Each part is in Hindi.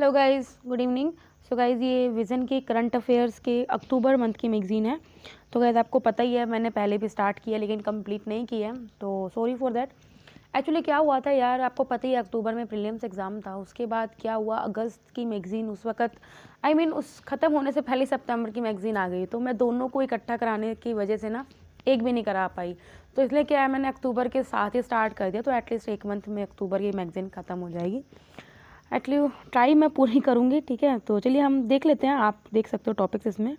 Hello guys, good evening. So guys, ये विज़न के करंट अफेयर्स के अक्टूबर मंथ की मैगज़ीन है। तो गाइस आपको पता ही है, मैंने पहले भी स्टार्ट किया लेकिन कंप्लीट नहीं किया, तो सॉरी फॉर दैट। एक्चुअली क्या हुआ था यार, आपको पता ही है अक्टूबर में प्रीलिम्स एग्ज़ाम था। उसके बाद क्या हुआ, अगस्त की मैगज़ीन उस वक्त उस ख़त्म होने से पहले सितंबर की मैगज़ीन आ गई, तो मैं दोनों को इकट्ठा कराने की वजह से ना एक भी नहीं करा पाई। तो इसलिए क्या है, मैंने अक्टूबर के साथ ही स्टार्ट कर दिया, तो एटलीस्ट एक मंथ में अक्टूबर की मैगज़ीन ख़त्म हो जाएगी। एटलीस्ट ट्राई मैं पूरी करूँगी, ठीक है। तो चलिए हम देख लेते हैं, आप देख सकते हो टॉपिक्स इसमें।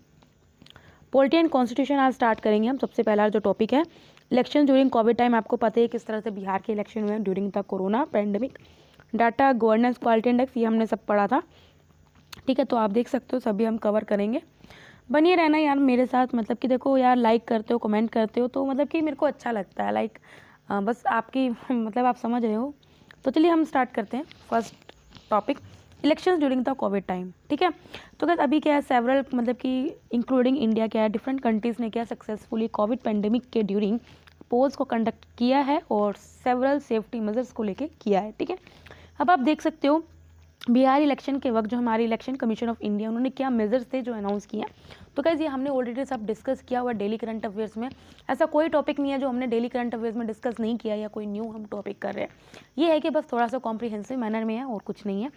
पॉलिटी एंड कॉन्स्टिट्यूशन आज स्टार्ट करेंगे हम। सबसे पहला जो टॉपिक है, इलेक्शन ड्यूरिंग कोविड टाइम। आपको पता है किस तरह से बिहार के इलेक्शन हुए during the corona pandemic. Data governance quality index, ये हमने सब पढ़ा था, ठीक है। तो आप देख सकते हो, सभी हम कवर करेंगे। बनिए रहना यार मेरे साथ, मतलब कि देखो यार, लाइक करते हो, कमेंट करते हो, तो मतलब कि मेरे को अच्छा लगता है। बस आपकी मतलब आप समझ रहे हो। तो चलिए हम स्टार्ट करते हैं। First topic, elections during the Covid time, ठीक है। तो क्या अभी क्या है, सेवरल मतलब कि इंक्लूडिंग इंडिया क्या है, डिफरेंट कंट्रीज़ ने क्या सक्सेसफुली कोविड पेंडेमिक के ड्यूरिंग पोल्स को कंडक्ट किया है और सेवरल सेफ्टी मेजर्स को लेके किया है, ठीक है। अब आप देख सकते हो बिहार इलेक्शन के वक्त जो हमारी इलेक्शन कमीशन ऑफ इंडिया, उन्होंने क्या मेजर्स थे जो अनाउंस किए। तो गाइस ये हमने ऑलरेडी सब डिस्कस किया हुआ डेली करंट अफेयर्स में। ऐसा कोई टॉपिक नहीं है जो हमने डेली करंट अफेयर्स में डिस्कस नहीं किया या कोई न्यू हम टॉपिक कर रहे हैं। ये है कि बस थोड़ा सा कॉम्प्रिहेंसिव मैनर में है और कुछ नहीं है।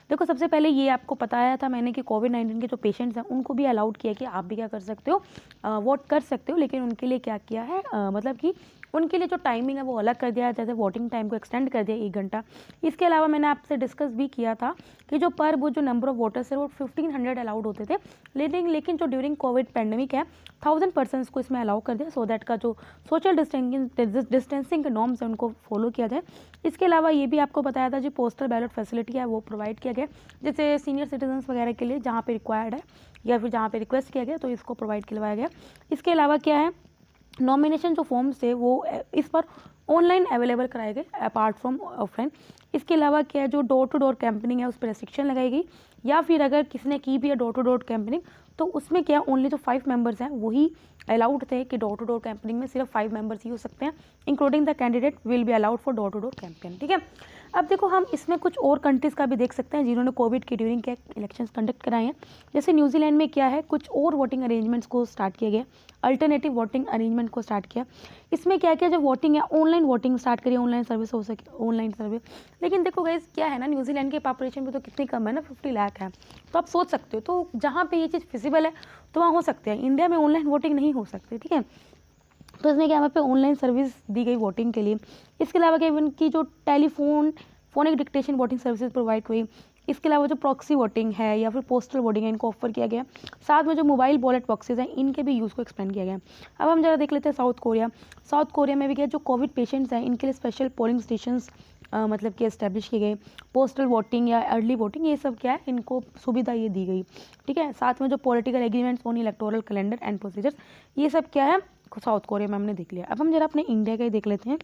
देखो सबसे पहले ये आपको बताया था मैंने कि कोविड-19 के जो पेशेंट्स हैं उनको भी अलाउड किया कि आप भी क्या कर सकते हो, वोट कर सकते हो, लेकिन उनके लिए क्या किया है, मतलब कि उनके लिए जो टाइमिंग है वो अलग कर दिया है। जैसे वोटिंग टाइम को एक्सटेंड कर दिया 1 घंटा। इसके अलावा मैंने आपसे डिस्कस भी किया था कि जो पर वो जो नंबर ऑफ वोटर्स है वो 1500 अलाउड होते थे, लेकिन जो ड्यूरिंग कोविड पैंडेमिक है 1000 पर्सन्स को इसमें अलाउ कर दिया, सो दैट का जो सोशल डिस्टेंसिंग के नॉर्म्स है उनको फॉलो किया जाए। इसके अलावा ये भी आपको बताया था जो पोस्टल बैलेट फैसिलिटी है वो प्रोवाइड किया गया, जैसे सीनियर सिटीजन्स वगैरह के लिए जहाँ पे रिक्वायर्ड है या फिर जहाँ पे रिक्वेस्ट किया गया तो इसको प्रोवाइड करवाया गया। इसके अलावा क्या है, नॉमिनेशन जो फॉर्म्स थे वो इस पर ऑनलाइन अवेलेबल कराए गए अपार्ट फ्रॉम ऑफलाइन। इसके अलावा क्या है, जो डोर टू डोर कैंपेनिंग है उस पर रेस्ट्रिक्शन लगाई गई, या फिर अगर किसी ने की भी है डोर टू डोर कैंपेनिंग तो उसमें क्या ओनली जो 5 मेंबर्स हैं वही अलाउड थे कि डोर टू डोर कैंपेनिंग में सिर्फ 5 मेंबर्स ही हो सकते हैं, including the candidate will be allowed for door to door campaign, ठीक है। अब देखो हम इसमें कुछ और कंट्रीज़ का भी देख सकते हैं जिन्होंने कोविड के ड्यूरिंग के इलेक्शंस कंडक्ट कराए हैं। जैसे न्यूजीलैंड में क्या है, कुछ और वोटिंग अरेंजमेंट्स को स्टार्ट किया गया, अल्टरनेटिव वोटिंग अरेंजमेंट को स्टार्ट किया। इसमें क्या किया, जब वोटिंग है ऑनलाइन वोटिंग स्टार्ट करिए, ऑनलाइन सर्विस हो सके, ऑनलाइन सर्विस। लेकिन देखो गाइस क्या है ना, न्यूजीलैंड की पॉपुलेशन भी तो कितनी कम है ना, 50 लाख है। तो आप सोच सकते हो, तो जहाँ पे ये चीज़ फिजिबल है तो वहाँ हो सकते हैं, इंडिया में ऑनलाइन वोटिंग नहीं हो सकती, ठीक है। तो इसमें क्या, वहाँ पे ऑनलाइन सर्विस दी गई वोटिंग के लिए। इसके अलावा क्या, इनकी जो phonic dictation voting services provide हुई। इसके अलावा जो प्रॉक्सी वोटिंग है या फिर पोस्टल वोटिंग है इनको ऑफर किया गया। साथ में जो मोबाइल बॉलेट बॉक्सेज हैं इनके भी यूज़ को एक्सप्लेन किया गया। अब हम जरा देख लेते हैं साउथ कोरिया। साउथ कोरिया में भी क्या, जो कोविड पेशेंट्स हैं इनके लिए स्पेशल पोलिंग स्टेशंस मतलब कि एस्टेब्लिश किए गए। पोस्टल वोटिंग या अर्ली वोटिंग ये सब क्या है, इनको सुविधा ये दी गई, ठीक है। साथ में जो political agreements on electoral calendar and procedures, ये सब क्या है, साउथ कोरिया में हमने देख लिया। अब हम जरा अपने इंडिया का ही देख लेते हैं।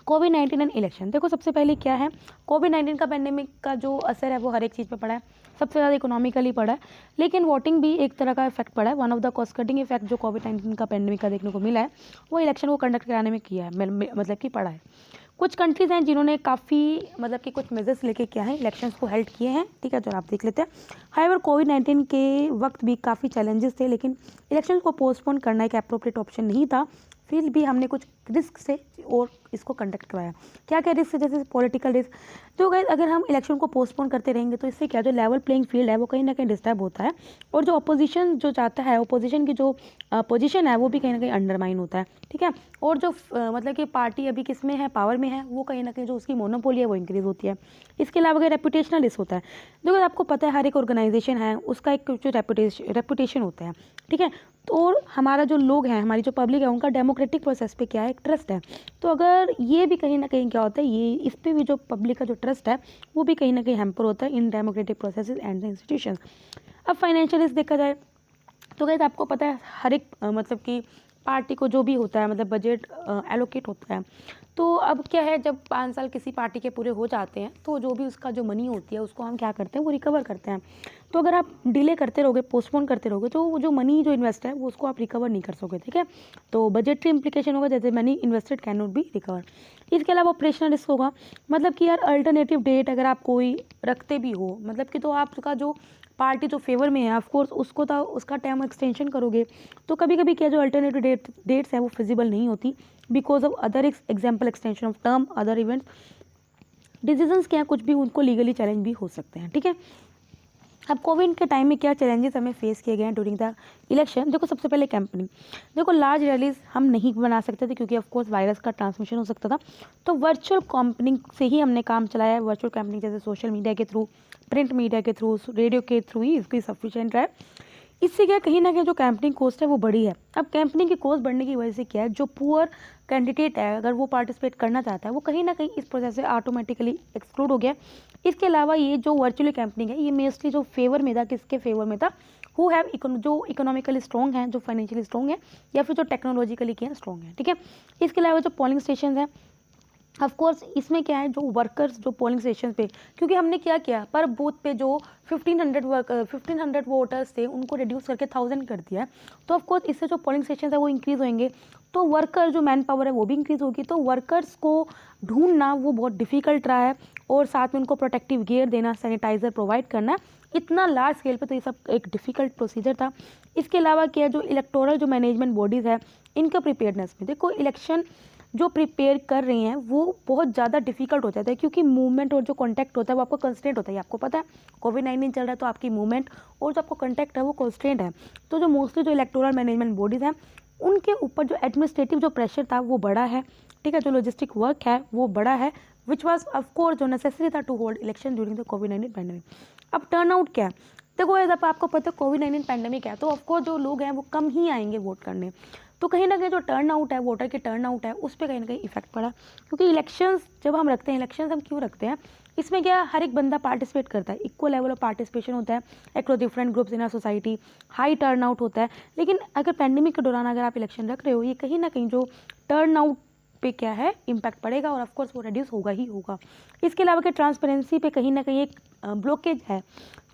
कोविड-19 एंड इलेक्शन। देखो सबसे पहले क्या है, कोविड-19 का पेंडेमिक का जो असर है वो हर एक चीज़ पे पड़ा है। सबसे ज़्यादा इकोनॉमिकली पड़ा है, लेकिन वोटिंग भी एक तरह का इफेक्ट पड़ा है। One of the cost cutting effect जो कोविड-19 का पेंडेमिक का देखने को मिला है वो इलेक्शन को कंडक्ट कराने में किया है, मतलब कि पड़ा है। कुछ कंट्रीज़ हैं जिन्होंने काफ़ी मतलब कि कुछ मेजर्स लेके क्या है, इलेक्शंस को हेल्ड किए हैं, ठीक है, जो आप देख लेते हैं। हाउएवर कोविड-19 के वक्त भी काफ़ी चैलेंजेस थे, लेकिन इलेक्शन को पोस्टपोन करना एक एप्रोप्रिएट ऑप्शन नहीं था। फिर भी हमने कुछ रिस्क से और इसको कंडक्ट करवाया। क्या क्या रिस्क, जैसे पॉलिटिकल रिस्क। तो गाइस अगर हम इलेक्शन को पोस्टपोन करते रहेंगे तो इससे क्या, जो लेवल प्लेइंग फील्ड है वो कहीं ना कहीं डिस्टर्ब होता है, और जो अपोजिशन जो चाहता है, अपोजिशन की जो पोजीशन है वो भी कहीं ना कहीं अंडरमाइन होता है, ठीक है। और जो मतलब कि पार्टी अभी किस में है, पावर में है, वो कहीं ना कहीं जो उसकी मोनोपोली है वो इंक्रीज होती है। इसके अलावा अगर रेपुटेशनल रिस्क होता है, देखो आपको पता है हर एक ऑर्गेनाइजेशन है उसका एक जो रेपुटेशन होता है, ठीक है। तो और हमारा जो लोग हैं, हमारी जो पब्लिक है, उनका डेमोक्रेटिक प्रोसेस पे क्या है, एक ट्रस्ट है। तो अगर ये भी कहीं ना कहीं क्या होता है, ये इस पे भी जो पब्लिक का जो ट्रस्ट है वो भी कहीं ना कहीं हैम्पर होता है in democratic processes and institutions. अब फाइनेंशियल रिस्क देखा जाए तो गाइस आपको पता है हर एक मतलब कि पार्टी को जो भी होता है, मतलब बजट एलोकेट होता है। तो अब क्या है, जब 5 साल किसी पार्टी के पूरे हो जाते हैं तो जो भी उसका जो मनी होती है उसको हम क्या करते हैं, वो रिकवर करते हैं। तो अगर आप डिले करते रहोगे, पोस्टपोन करते रहोगे, तो वो जो मनी जो इन्वेस्ट है वो उसको आप रिकवर नहीं कर सकोगे, ठीक है। तो बजटरी इंप्लीकेशन होगा, जैसे money invested can not be recover. इसके अलावा ऑपरेशनल रिस्क होगा, मतलब कि यार अल्टरनेटिव डेट अगर आप कोई रखते भी हो, मतलब कि तो आपका जो पार्टी जो फेवर में है ऑफकोर्स उसको तो उसका टर्म एक्सटेंशन करोगे, तो कभी कभी क्या जो अल्टरनेटिव डेट्स हैं वो फिजिबल नहीं होती because of other example extension of term, other events, decisions क्या कुछ भी उनको लीगली चैलेंज भी हो सकते हैं। ठीक है, अब कोविड के टाइम में क्या चैलेंजेस हमें फेस किए गए हैं ड्यूरिंग द इलेक्शन। देखो सबसे पहले कैंपेनिंग, देखो लार्ज रैलीज हम नहीं बना सकते थे क्योंकि ऑफकोर्स वायरस का ट्रांसमिशन हो सकता था, तो वर्चुअल कैंपेनिंग से ही हमने काम चलाया है। वर्चुअल कैंपेनिंग जैसे सोशल मीडिया के थ्रू, प्रिंट मीडिया के थ्रू, रेडियो के थ्रू ही इसकी सफिशिएंट है। इससे क्या कहीं ना कहीं जो कैंपेनिंग कॉस्ट है वो बढ़ी है। अब कैंपेनिंग की कॉस्ट बढ़ने की वजह से क्या है, जो पुअर कैंडिडेट है अगर वो पार्टिसिपेट करना चाहता है वो कहीं ना कहीं इस प्रोसेस से ऑटोमेटिकली एक्सक्लूड हो गया। इसके अलावा ये जो वर्चुअल कैंपेनिंग है ये मोस्टली जो फेवर में था, किसके फेवर में था, हु हैव जो इकोनॉमिकली स्ट्रॉन्ग है, जो फाइनेंशियली स्ट्रॉन्ग है, या फिर जो टेक्नोलॉजिकली क्या स्ट्रॉन्ग है। ठीक है, इसके अलावा जो पोलिंग स्टेशन है ऑफ कोर्स इसमें क्या है, जो वर्कर्स जो पोलिंग स्टेशन पे, क्योंकि हमने क्या किया पर बूथ पे जो 1500 वोटर्स थे उनको रिड्यूस करके 1000 कर दिया है, तो ऑफ कोर्स इससे जो पोलिंग स्टेशन है वो इंक्रीज़ होंगे, तो वर्कर जो मैन पावर है वो भी इंक्रीज़ होगी, तो वर्कर्स को ढूंढना वो बहुत डिफिकल्ट रहा है, और साथ में उनको प्रोटेक्टिव गियर देना, सैनिटाइज़र प्रोवाइड करना, इतना लार्ज स्केल पे तो ये सब एक डिफ़िकल्ट प्रोसीजर था। इसके अलावा क्या जो इलेक्टोरल जो मैनेजमेंट बॉडीज़ है इनका प्रिपेयर्डनेस में, देखो इलेक्शन जो प्रिपेयर कर रही हैं वो बहुत ज़्यादा डिफिकल्ट हो जाता है, क्योंकि मूवमेंट और जो कॉन्टैक्ट होता है वो आपको कंस्ट्रेंट होता है, आपको पता है कोविड-19 चल रहा है तो आपकी मूवमेंट और जो आपको कॉन्टैक्ट है वो कंस्ट्रेंट है। तो जो मोस्टली जो इलेक्टोरल मैनेजमेंट बॉडीज़ हैं उनके ऊपर जो एडमिनिस्ट्रेटिव जो प्रेशर था वो बड़ा है। ठीक है, जो लॉजिस्टिक वर्क है वो बड़ा है, विच वॉज ऑफकोर्स जो नेसेसरी था to hold election during the कोविड-19 पैंडेमिक। अब टर्न आउट क्या है, देखो जब आपको पता है कोविड-19 पैंडेमिक है तो ऑफकोर्स जो लोग हैं वो कम ही आएंगे वोट करने, तो कहीं ना कहीं जो टर्न आउट है, वोटर के टर्न आउट है, उस पर कहीं ना कहीं इफेक्ट पड़ा, क्योंकि इलेक्शंस जब हम रखते हैं, इलेक्शंस हम क्यों रखते हैं, इसमें क्या हर एक बंदा पार्टिसिपेट करता है, इक्वल लेवल ऑफ पार्टिसिपेशन होता है across different groups in our society, high turn out होता है। लेकिन अगर पैंडेमिक के दौरान अगर आप इलेक्शन रख रहे हो, ये कहीं ना कहीं जो टर्न आउट पे क्या है इम्पैक्ट पड़ेगा, और ऑफकोर्स वो रिड्यूस होगा ही होगा। इसके अलावा कि ट्रांसपेरेंसी पे कहीं ना कहीं एक ब्लॉकेज है,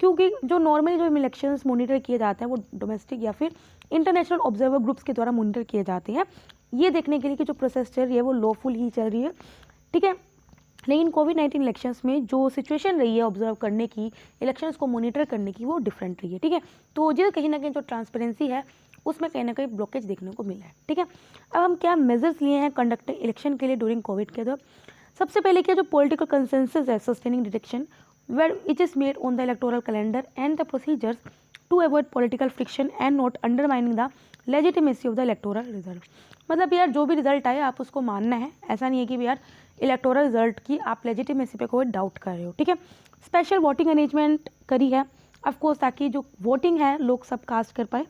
क्योंकि जो नॉर्मली जो इलेक्शंस मॉनिटर किए जाते हैं वो डोमेस्टिक या फिर इंटरनेशनल ऑब्जर्वर ग्रुप्स के द्वारा मॉनिटर किए जाते हैं, ये देखने के लिए कि जो प्रोसेस चल रही है वो लॉफुल ही चल रही है। ठीक है, लेकिन कोविड-19 इलेक्शंस में जो सिचुएशन रही है ऑब्जर्व करने की, इलेक्शंस को मॉनिटर करने की, वो डिफरेंट रही है। ठीक है, तो ये कहीं ना कहीं जो ट्रांसपेरेंसी है उसमें कहीं ना कहीं ब्लॉकेज देखने को मिला है। ठीक है, अब हम क्या मेजर्स लिए हैं कंडक्टिंग इलेक्शन के लिए ड्यूरिंग कोविड के दौर। सबसे पहले क्या जो पॉलिटिकल कंसेंसस है sustaining detection where it is made on the electoral calendar and the procedures to avoid political friction and not undermining the legitimacy of the electoral result। मतलब यार जो भी रिजल्ट आए आप उसको मानना है, ऐसा नहीं है कि यार इलेक्टोरल रिजल्ट की आप लेजिटिमेसी पे कोई डाउट कर रहे हो। ठीक है, स्पेशल वोटिंग अरेंजमेंट करी है ऑफकोर्स ताकि जो वोटिंग है लोग सब कास्ट कर पाए।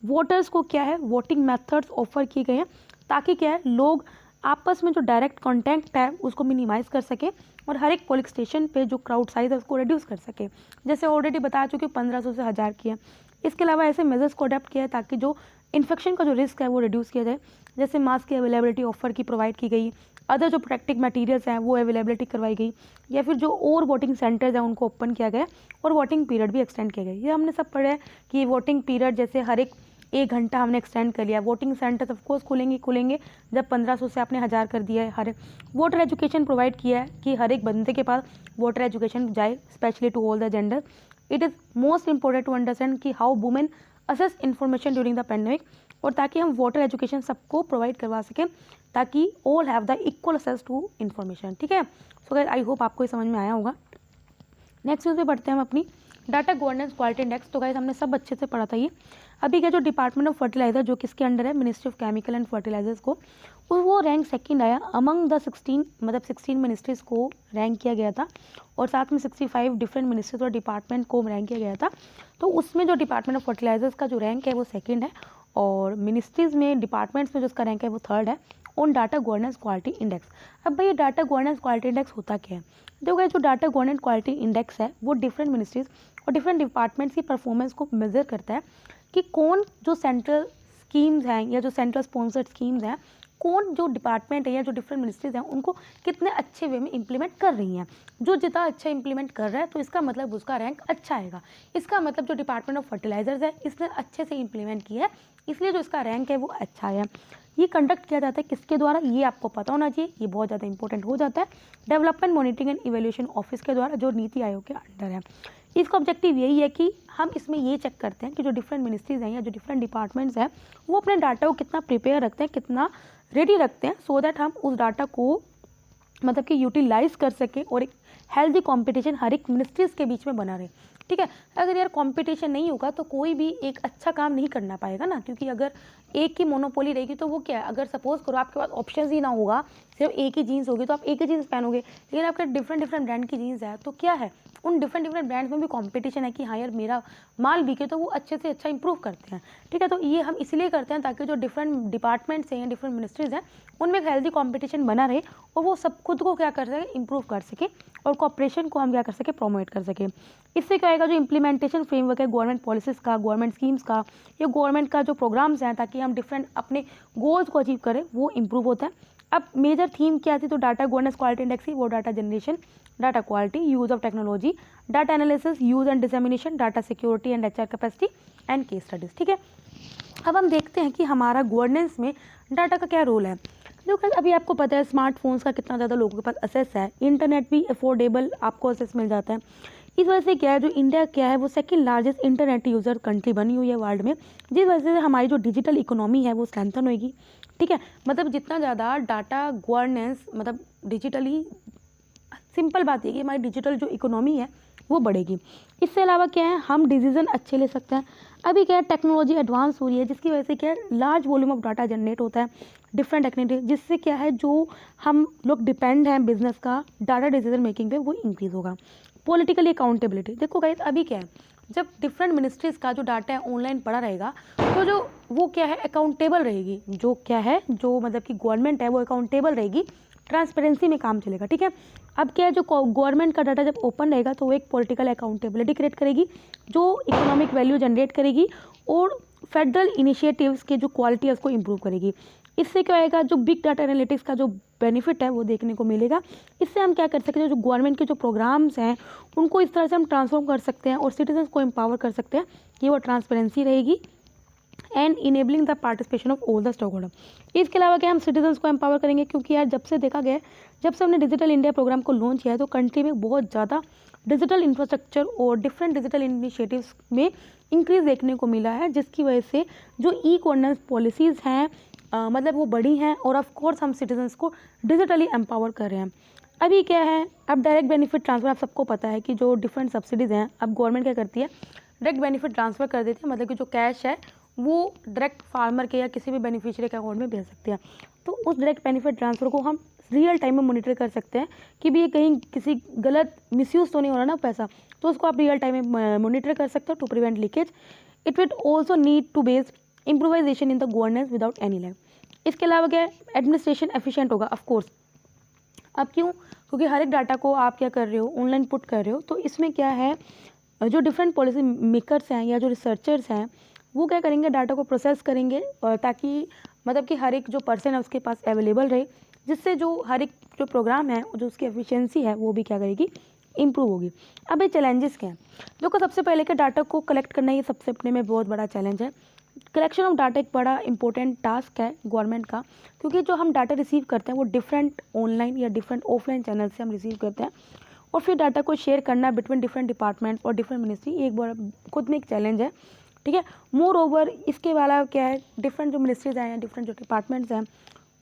वोटर्स को क्या है वोटिंग मेथड्स ऑफर किए गए हैं ताकि क्या है लोग आपस में जो डायरेक्ट कॉन्टैक्ट है उसको मिनिमाइज़ कर सके और हर एक पोलिंग स्टेशन पे जो क्राउड साइज है उसको रिड्यूस कर सके, जैसे ऑलरेडी बता चुके 1500 से 1000 किया। इसके अलावा ऐसे मेजर्स को अडेप्ट किया है ताकि जो इन्फेक्शन का जो रिस्क है वो रिड्यूस किया जाए, जैसे मास्क की अवेलेबिलिटी ऑफर की प्रोवाइड की गई, अदर जो प्रोटेक्टिव मटीरियल्स हैं वो अवेलेबिलिटी करवाई गई, या फिर जो और वोटिंग सेंटर्स हैं उनको ओपन किया गया और वोटिंग पीरियड भी एक्सटेंड किया गया। ये हमने सब पढ़ा है कि वोटिंग पीरियड जैसे हर एक 1 घंटा हमने एक्सटेंड कर लिया। वोटिंग सेंटर्स ऑफकोर्स खुलेंगे जब 1500 से आपने 1000 कर दिया है। हर वोटर एजुकेशन प्रोवाइड किया है कि हर एक बंदे के पास वोटर एजुकेशन जाए, specially to all the gender. It is most important to understand कि how women access information during the pandemic, और ताकि हम वोटर एजुकेशन सबको प्रोवाइड करवा सकें ताकि all have the equal access to information. ठीक है, सो गाइस आई होप आपको ये समझ में आया होगा। नेक्स्ट न्यूज़ पे बढ़ते हैं हम अपनी डाटा गवर्नेंस क्वालिटी इंडेक्स। तो गाइस हमने सब अच्छे से पढ़ा था ये। अभी क्या जो डिपार्टमेंट ऑफ फर्टिलाइजर जो किसके अंडर है, ministry of chemical and fertilizers को, वो रैंक सेकंड आया अमंग द 16, मतलब 16 मिनिस्ट्रीज़ को रैंक किया गया था, और साथ में 65 डिफरेंट मिनिस्ट्रीज और डिपार्टमेंट को रैंक किया गया था। तो उसमें जो डिपार्टमेंट ऑफ फर्टिलाइजर्स का जो रैंक है वो सेकेंड है, और मिनिस्ट्रीज़ में डिपार्टमेंट्स में जो उसका रैंक है वो थर्ड है on data governance quality index. अब भाई ये डाटा गवर्नेंस क्वालिटी इंडेक्स होता क्या है, देखो जो डाटा गवर्नेंस क्वालिटी इंडेक्स है वो डिफरेंट मिनिस्ट्रीज और डिफरेंट डिपार्टमेंट्स की परफॉर्मेंस को मेजर करता है कि कौन जो सेंट्रल स्कीम्स हैं या जो सेंट्रल स्पॉन्सर्ड स्कीम्स हैं, कौन जो डिपार्टमेंट है या जो डिफरेंट मिनिस्ट्रीज हैं उनको कितने अच्छे वे में इंप्लीमेंट कर रही हैं। जो जितना अच्छा इंप्लीमेंट कर रहा है तो इसका मतलब उसका रैंक अच्छा आएगा। इसका मतलब जो डिपार्टमेंट ऑफ फर्टिलाइजर्स है इसने अच्छे से इंप्लीमेंट किया है, इसलिए जो इसका रैंक है वो अच्छा है। ये कंडक्ट किया जाता है किसके द्वारा, ये आपको पता होना चाहिए, ये बहुत ज़्यादा इंपॉर्टेंट हो जाता है। Development monitoring and evaluation office के द्वारा, जो नीति आयोग के अंडर है। इसका ऑब्जेक्टिव यही है कि हम इसमें ये चेक करते हैं कि जो डिफरेंट मिनिस्ट्रीज हैं या जो डिफरेंट डिपार्टमेंट्स हैं वो अपने डाटा को कितना प्रिपेयर रखते हैं, कितना रेडी रखते हैं, सो दैट हम उस डाटा को मतलब कि यूटिलाइज कर सकें और एक हेल्दी कंपटीशन हर एक मिनिस्ट्रीज़ के बीच में बना रहे। ठीक है, अगर यार कंपटीशन नहीं होगा तो कोई भी एक अच्छा काम नहीं करना पाएगा ना, क्योंकि अगर एक ही मोनोपोली रहेगी तो वो क्या है, अगर सपोज करो आपके पास ऑप्शन ही ना होगा, सिर्फ एक ही जीन्स होगी तो आप एक ही जीन्स पहनोगे, लेकिन आपके डिफरेंट ब्रांड की जीन्स है तो क्या है, उन डिफरेंट ब्रांड्स में भी कंपटीशन है कि हाँ यार मेरा माल बिके, तो वो अच्छे से अच्छा इंप्रूव करते हैं। ठीक है, तो ये हम इसलिए करते हैं ताकि जो डिफरेंट डिपार्टमेंट्स हैं या डिफरेंट मिनिस्ट्रीज़ हैं उनमें एक हेल्दी कंपटीशन बना रहे और वो सब खुद को क्या कर सके, इंप्रूव कर सके और कॉपरेशन को हम क्या कर सके, प्रोमोट कर सके। इससे क्या होगा, जो इम्प्लीमेंटेशन फ्रेमवर्क है गवर्नमेंट पॉलिसीज़ का, गवर्नमेंट स्कीम्स का या गवर्नमेंट का जो प्रोग्राम्स हैं ताकि हम डिफरेंट अपने गोल्स को अचीव करें, वो इंप्रूव होता है। अब मेजर थीम क्या थी, तो डाटा गवर्नेंस क्वालिटी इंडेक्स ही, वो data generation, data quality, use of technology, data analysis, use and dissemination, data security and HR capacity and case studies. ठीक है, अब हम देखते हैं कि हमारा गवर्नेंस में डाटा का क्या रोल है। देखो अभी आपको पता है स्मार्टफोन्स का कितना ज़्यादा लोगों के पास एक्सेस है, इंटरनेट भी अफोर्डेबल आपको एक्सेस मिल जाता है। इस वजह से क्या है, जो इंडिया क्या है वो second largest internet user country बनी हुई है वर्ल्ड में, जिस वजह से हमारी जो डिजिटल इकोनॉमी है वो स्ट्रेंथन होगी। ठीक है, मतलब जितना ज़्यादा डाटा गवर्नेंस मतलब डिजिटली, सिंपल बात है कि हमारी डिजिटल जो इकोनॉमी है वो बढ़ेगी। इससे अलावा क्या है, हम डिसीजन अच्छे ले सकते हैं। अभी क्या है, टेक्नोलॉजी एडवांस हो रही है जिसकी वजह से क्या है, large volume of data generate होता है, डिफरेंट टेक्निक, जिससे क्या है जो हम लोग डिपेंड हैं बिजनेस का डाटा डिसीजन मेकिंग पे, वो इंक्रीज़ होगा। पॉलिटिकल अकाउंटेबिलिटी, देखो गाइस अभी क्या है, जब डिफरेंट मिनिस्ट्रीज़ का जो डाटा है ऑनलाइन पड़ा रहेगा तो जो वो क्या है अकाउंटेबल रहेगी, जो क्या है जो मतलब कि गवर्नमेंट है वो अकाउंटेबल रहेगी, ट्रांसपेरेंसी में काम चलेगा। ठीक है, अब क्या है, जो गवर्नमेंट का डाटा जब ओपन रहेगा तो वो एक पॉलिटिकल अकाउंटेबिलिटी क्रिएट करेगी, जो इकोनॉमिक वैल्यू जनरेट करेगी और फेडरल इनिशिएटिव्स के जो क्वालिटी है उसको इम्प्रूव करेगी। इससे क्या होएगा, जो बिग डाटा एनालिटिक्स का जो बेनिफिट है वो देखने को मिलेगा। इससे हम क्या कर सकते हैं, जो गवर्नमेंट के जो प्रोग्राम्स हैं उनको इस तरह से हम ट्रांसफॉर्म कर सकते हैं और सिटीजन्स को एम्पावर कर सकते हैं कि वो ट्रांसपेरेंसी रहेगी and enabling the participation of all the stock holder. इसके अलावा क्या हम सिटीजन्स को एम्पावर करेंगे, क्योंकि यार जब से देखा गया, जब से हमने डिजिटल इंडिया प्रोग्राम को लॉन्च किया है तो कंट्री में बहुत ज़्यादा डिजिटल इंफ्रास्ट्रक्चर और डिफरेंट डिजिटल इनिशिएटिव्स में इंक्रीज देखने को मिला है, जिसकी वजह से जो ई गवर्नेंस पॉलिसीज़ हैं मतलब वो बड़ी हैं और ऑफ कोर्स हम सिटीजन्स को डिजिटली एम्पावर कर रहे हैं। अभी क्या है, अब डायरेक्ट बेनिफिट ट्रांसफ़र, आप सबको पता है कि जो डिफरेंट सब्सिडीज़ हैं अब गवर्नमेंट क्या करती है, डायरेक्ट बेनिफिट ट्रांसफ़र कर देती है, मतलब कि जो कैश है वो डायरेक्ट फार्मर के या किसी भी बेनिफिशियरी के अकाउंट में भेज सकते हैं। तो उस डायरेक्ट बेनिफिट ट्रांसफ़र को हम रियल टाइम में मॉनिटर कर सकते हैं कि भी ये कहीं किसी गलत मिसयूज़ तो नहीं हो रहा ना पैसा, तो उसको आप रियल टाइम में मॉनिटर कर सकते हो to prevent leakage. It will also need to base improvisation in the governance without any lag. इसके अलावा क्या है, एडमिनिस्ट्रेशन एफिशिएंट होगा ऑफ कोर्स। अब क्यों, क्योंकि हर एक डाटा को आप क्या कर रहे हो, ऑनलाइन पुट कर रहे हो, तो इसमें क्या है, जो डिफरेंट पॉलिसी मेकर्स हैं या जो रिसर्चर्स हैं वो क्या करेंगे, डाटा को प्रोसेस करेंगे ताकि मतलब कि हर एक जो पर्सन है उसके पास अवेलेबल रहे, जिससे जो हर एक जो प्रोग्राम है जो उसकी एफिशिएंसी है वो भी क्या करेगी, इंप्रूव होगी। अब ये चैलेंजेस क्या हैं, देखो सबसे पहले कि डाटा को कलेक्ट करना ये सबसे अपने में बहुत बड़ा चैलेंज है। कलेक्शन ऑफ डाटा एक बड़ा इंपॉर्टेंट टास्क है गवर्नमेंट का, क्योंकि जो हम डाटा रिसीव करते हैं वो डिफरेंट ऑनलाइन या डिफरेंट ऑफलाइन चैनल से हम रिसीव करते हैं और फिर डाटा को शेयर करना बिटवीन डिफरेंट डिपार्टमेंट और डिफरेंट मिनिस्ट्री एक बड़ा खुद में एक चैलेंज है। ठीक है, मोर ओवर इसके अलावा क्या है, डिफरेंट जो मिनिस्ट्रीज हैं या डिफरेंट जो डिपार्टमेंट्स हैं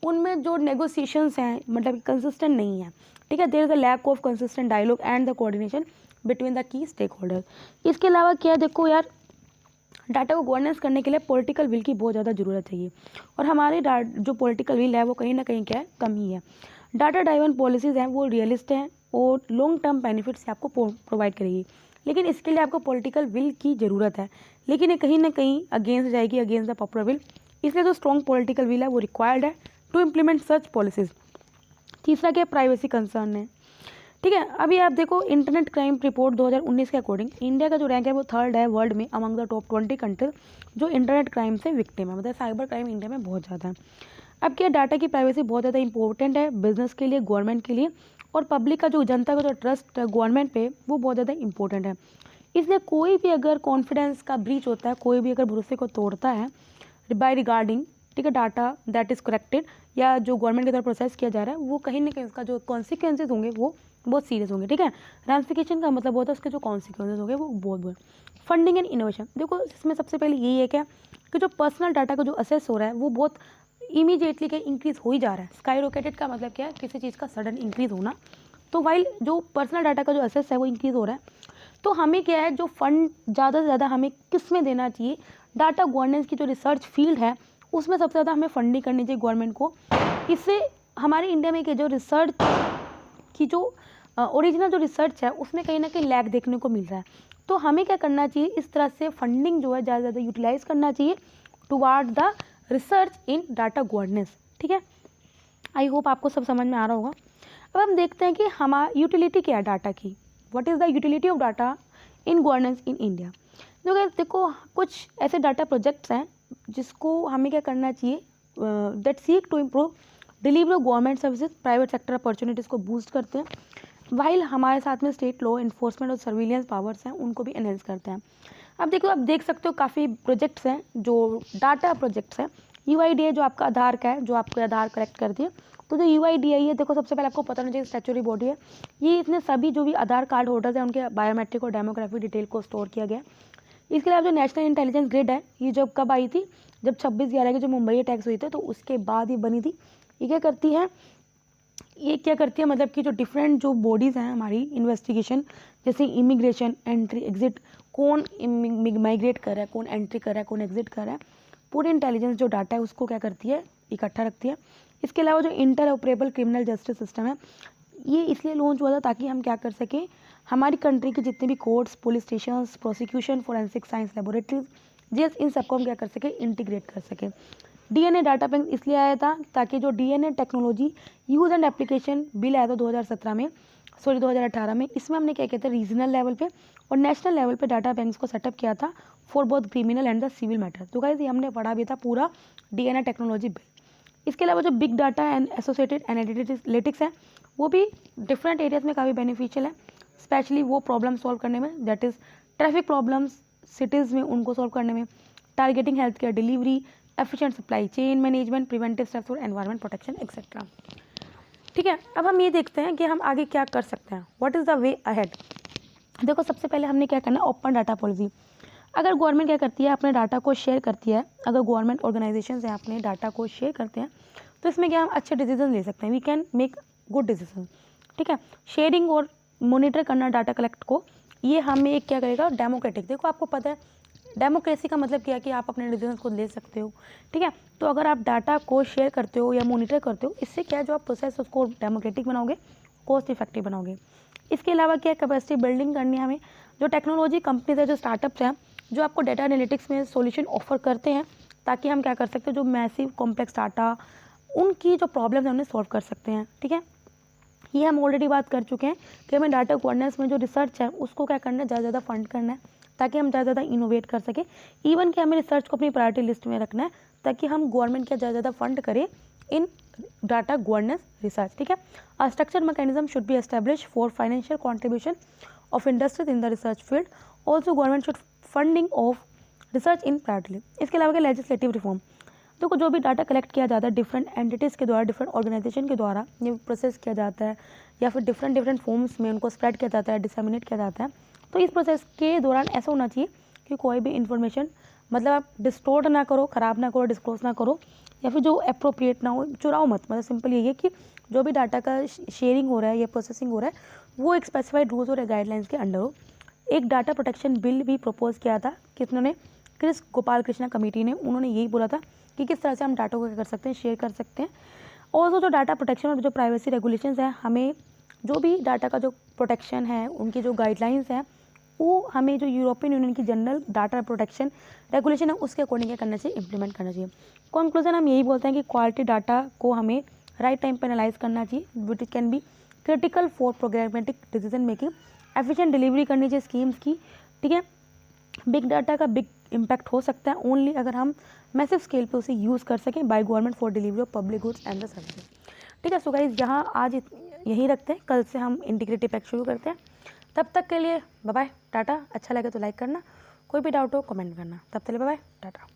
उनमें जो नेगोशिएशंस हैं मतलब कंसिस्टेंट नहीं है। ठीक है, there is a lack of consistent dialogue and the coordination between the key stakeholder. इसके अलावा क्या है, देखो यार डाटा को गवर्नेंस करने के लिए पॉलिटिकल विल की बहुत ज़्यादा ज़रूरत चाहिए और हमारी जो पॉलिटिकल विल है वो कहीं ना कहीं क्या है, कम ही है। डाटा ड्राइवन पॉलिसीज़ हैं वो रियलिस्ट हैं और लॉन्ग टर्म बेनिफिट्स आपको प्रोवाइड करेगी, लेकिन इसके लिए आपको पॉलिटिकल विल की ज़रूरत है, लेकिन ये कहीं ना कहीं अगेंस्ट जाएगी, अगेंस्ट द पॉपुलर विल। इसलिए जो स्ट्रॉन्ग पॉलिटिकल विल है वो रिक्वायर्ड है टू इम्प्लीमेंट सच पॉलिसीज़। तीसरा क्या, प्राइवेसी कंसर्न है। ठीक है, अभी आप देखो इंटरनेट क्राइम रिपोर्ट 2019 के अकॉर्डिंग इंडिया का जो रैंक है वो 3rd है वर्ल्ड में अमंग द टॉप 20 कंट्रीज जो इंटरनेट क्राइम से विक्टिम है, मतलब साइबर क्राइम इंडिया में बहुत ज़्यादा है। अब क्या, डाटा की प्राइवेसी बहुत ज़्यादा इंपॉर्टेंट है बिजनेस के लिए, गवर्नमेंट के लिए, और पब्लिक का जो जनता का जो ट्रस्ट है गवर्नमेंट पे वो बहुत ज़्यादा इंपॉर्टेंट है। इसलिए कोई भी अगर कॉन्फिडेंस का ब्रीच होता है, कोई भी अगर भरोसे को तोड़ता है बाय रिगार्डिंग ठीक है, डाटा दैट इज़ करेक्टेड या जो गवर्नमेंट के द्वारा प्रोसेस किया जा रहा है वो कहीं ना कहीं उसका जो कॉन्सिक्वेंसेज होंगे वो बहुत सीरियस होंगे। ठीक है, रैमिफिकेशन का मतलब होता है उसके जो कॉन्सिक्वेंसेज होंगे वो बहुत बहुत। फंडिंग एंड इनोवेशन, देखो इसमें सबसे पहले यही है क्या कि जो पर्सनल डाटा का जो असेस हो रहा है वो बहुत इमीडिएटली क्या इंक्रीज हो ही जा रहा है। स्काई रॉकेटेड का मतलब क्या है, किसी चीज़ का सडन इंक्रीज होना। तो वाइल जो पर्सनल डाटा का जो असेस है वो इंक्रीज हो रहा है, तो हमें क्या है जो फंड ज़्यादा से ज़्यादा हमें किस में देना चाहिए, डाटा गवर्नेंस की जो रिसर्च फील्ड है उसमें सबसे ज़्यादा हमें फंडिंग करनी चाहिए गवर्नमेंट को। इससे हमारे इंडिया में के जो रिसर्च की जो ओरिजिनल जो रिसर्च है उसमें कहीं ना कहीं लैग देखने को मिल रहा है। तो हमें क्या करना चाहिए, इस तरह से फंडिंग जो है ज़्यादा से ज़्यादा यूटिलाइज करना चाहिए toward the research in data governance. ठीक है, आई होप आपको सब समझ में आ रहा होगा। अब हम देखते हैं कि हमारा यूटिलिटी क्या है डाटा की, what is the utility of data in governance in India. देखो कुछ ऐसे डाटा प्रोजेक्ट्स हैं जिसको हमें क्या करना चाहिए, that seek to improve delivery of government services, private sector opportunities को बूस्ट करते हैं, वाइल हमारे साथ में स्टेट लॉ इन्फोर्समेंट और सर्विलियंस पावर्स हैं उनको भी एनहेंस करते हैं। अब देखो, आप देख सकते हो काफ़ी प्रोजेक्ट्स हैं जो डाटा प्रोजेक्ट्स हैं। UIDAI जो आपका आधार का है, जो आपका आधार कलेक्ट करती है, तो जो UIDAI है, देखो सबसे पहले आपको पता होना चाहिए स्टैट्यूटरी बॉडी है। ये इतने सभी जो भी आधार कार्ड होल्डर्स हैं उनके बायोमेट्रिक और डेमोग्राफिक डिटेल को स्टोर किया गया। इसके अलावा जो नेशनल इंटेलिजेंस ग्रिड है, ये जब कब आई थी, जब 26/11 की जो मुंबई अटैक्स हुई थे तो उसके बाद ही बनी थी। ये क्या करती है, मतलब कि जो डिफरेंट जो बॉडीज़ हैं हमारी इन्वेस्टिगेशन, जैसे इमिग्रेशन, एंट्री, एग्जिट, कौन माइग्रेट कर रहा है, कौन एंट्री कर रहा है, कौन एग्जिट कर रहा है, पूरे इंटेलिजेंस जो डाटा है उसको क्या करती है, इकट्ठा रखती है। इसके अलावा जो inter operable criminal justice system है, ये इसलिए लॉन्च हुआ था ताकि हम क्या कर सकें, हमारी कंट्री के जितने भी courts, police station, prosecution, forensic science laboratories, jails, इन सबको हम क्या कर सकें, इंटीग्रेट कर सकें। DNA डाटा बैंक इसलिए आया था ताकि जो DNA technology use and application bill आया था 2018 में, इसमें हमने क्या किया था, रीजनल लेवल पे और नेशनल लेवल पे डाटा बैंक्स को सेटअप किया था for both criminal and the civil matter. तो गाइस ये हमने पढ़ा भी था पूरा DNA टेक्नोलॉजी बिल। इसके अलावा जो big data and associated analytics है वो भी डिफरेंट एरियाज में काफ़ी बेनिफिशियल है, स्पेशली वो प्रॉब्लम सॉल्व करने में, that is traffic problems cities में, उनको सॉल्व करने में, targeting health care delivery, efficient supply chain management, preventive steps और एनवायरनमेंट प्रोटेक्शन एक्सेट्रा। ठीक है, अब हम ये देखते हैं कि हम आगे क्या कर सकते हैं, what is the way ahead. देखो सबसे पहले हमने क्या करना है, ओपन डाटा पॉलिसी। अगर गवर्नमेंट क्या करती है, अपने डाटा को शेयर करती है, अगर गवर्नमेंट ऑर्गेनाइजेशन हैं अपने डाटा को शेयर करते हैं, तो इसमें क्या हम अच्छे डिसीजन ले सकते हैं, we can make good decision. ठीक है, शेयरिंग और मॉनिटर करना डाटा कलेक्ट को, ये हमें एक क्या करेगा, डेमोक्रेटिक। देखो आपको पता है डेमोक्रेसी का मतलब क्या है कि आप अपने डिसीजन को ले सकते हो। ठीक है, तो अगर आप डाटा को शेयर करते हो या मॉनिटर करते हो, इससे क्या जो आप प्रोसेस उसको डेमोक्रेटिक बनाओगे, कॉस्ट इफेक्टिव बनाओगे। इसके अलावा क्या कैपेसिटी बिल्डिंग करनी है हमें, जो टेक्नोलॉजी कंपनीज है, जो स्टार्टअप्स हैं, जो आपको डाटा एनालिटिक्स में सॉल्यूशन ऑफर करते हैं, ताकि हम क्या कर सकते हैं, जो मैसिव कॉम्प्लेक्स डाटा, उनकी जो प्रॉब्लम्स हैं उन्हें सॉल्व कर सकते हैं। ठीक है, ये हम ऑलरेडी बात कर चुके हैं कि हमें डाटा गवर्नेंस में जो रिसर्च है उसको क्या करना है, ज़्यादा से ज़्यादा फंड करना है ताकि हम ज़्यादा ज़्यादा इनोवेट कर सकें। इवन कि हमें रिसर्च को अपनी प्रायोरिटी लिस्ट में रखना है ताकि हम गवर्नमेंट का ज़्यादा ज़्यादा फंड करें इन डाटा गवर्नेंस रिसर्च। ठीक है, a structure mechanism should be establish for financial contribution of industries in the research field, also government should funding of research in priority. इसके अलावा क्या, लेजिस्लेटिव रिफॉर्म। देखो जो भी डाटा कलेक्ट किया जाता है डिफरेंट एंटिटीज़ के द्वारा, डिफरेंट ऑर्गेनाइजेशन के द्वारा ये प्रोसेस किया जाता है या फिर डिफरेंट फॉर्म्स में उनको स्प्रेड किया जाता है, डिसमिनेट किया जाता है, तो इस प्रोसेस के दौरान ऐसा होना चाहिए कि कोई भी इन्फॉर्मेशन मतलब आप डिस्टोर्ट ना करो, ख़राब ना करो, डिस्क्लोज ना करो, या फिर जो अप्रोप्रिएट ना हो, चुराओ मत। मतलब सिंपल यही है कि जो भी डाटा का शेयरिंग हो रहा है या प्रोसेसिंग हो रहा है वो एक स्पेसिफाइड रूल्स और गाइडलाइंस के अंडर हो। एक डाटा प्रोटेक्शन बिल भी प्रपोज किया था किसने, क्रिस गोपाल कृष्णा कमेटी ने, उन्होंने यही बोला था कि किस तरह से हम डाटा को क्या कर सकते हैं, शेयर कर सकते हैं। और जो डाटा प्रोटेक्शन और जो प्राइवेसी रेगुलेशंस हैं, हमें जो भी डाटा का जो प्रोटेक्शन है उनकी जो गाइडलाइंस हैं वो हमें जो यूरोपियन यूनियन की जनरल डाटा प्रोटेक्शन रेगुलेशन है उसके अकॉर्डिंग क्या करना चाहिए, इंप्लीमेंट करना चाहिए। कंक्लूजन हम यही बोलते हैं कि क्वालिटी डाटा को हमें राइट टाइम पर एनालाइज करना चाहिए, which can be critical for programmatic decision making, efficient delivery करनी चाहिए स्कीम्स की। ठीक है, बिग डाटा का बिग इम्पैक्ट हो सकता है ओनली अगर हम मैसिव स्केल पे उसे यूज़ कर सकें by government for delivery of public goods and the services. ठीक है, सो गाइस यहाँ आज यही रखते हैं, कल से हम इंटीग्रेटिव पैक शुरू करते हैं। तब तक के लिए बाय बाय, टाटा। अच्छा लगे तो लाइक करना, कोई भी डाउट हो कमेंट करना। तब तक के लिए बाय बाय, टाटा।